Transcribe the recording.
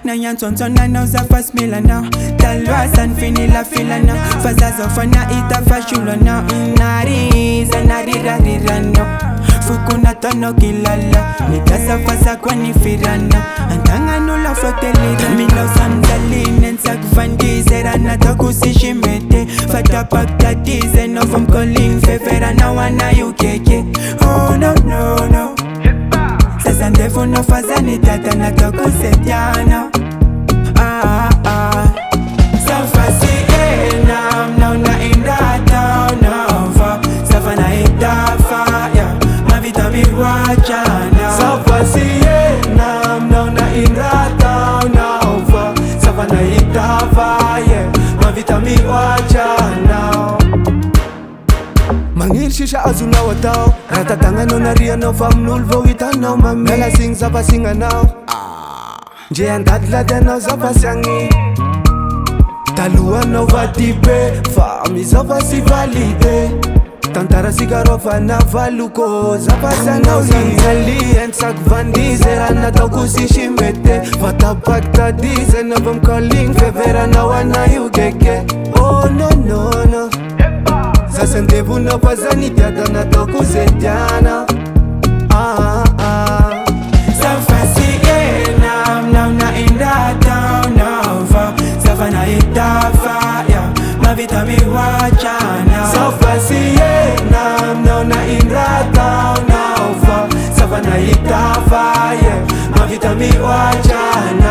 Na yan tontona na uzafa smila na Talwa san fini la fila na Fazazo fana ita fashulo na Nariza narirarira no Fukuna tono kilala Nitasa fasa kwa nifirana Antanga nula fotelira Milo samzaline Nsak vandizera na toku sishimete Fatapak tadize no from calling Fefera na wana yukeke Oh no no no Sasa ndefu no fazani tata na toku setiana Safasi enam now na inda town over Safana itafa yeah Mavita mi wachana Safasi enam now na inda town over Safana itafa yeah Mavita mi wachana Mangir shisha azuna watao Ratatanga no naria no fam nulvo witano mami Mela sing zapa singa now Nje andadla deno zapa siangi Talua no vatipe Fami zapa si valide Tantara sigarofa na valuko Zapa sana uzanzali Ensak vandizera na toku sishimete Vatapak tadize no vom calling Fevera na wana yugeke Oh no no no Sasa ndevu no pazani tiada na toku zetiana Safasi enam now na inda town over Safana itafa yeah Mavita mi wachana Safasi enam now na inda town over Safana itafa yeah Mavita mi wachana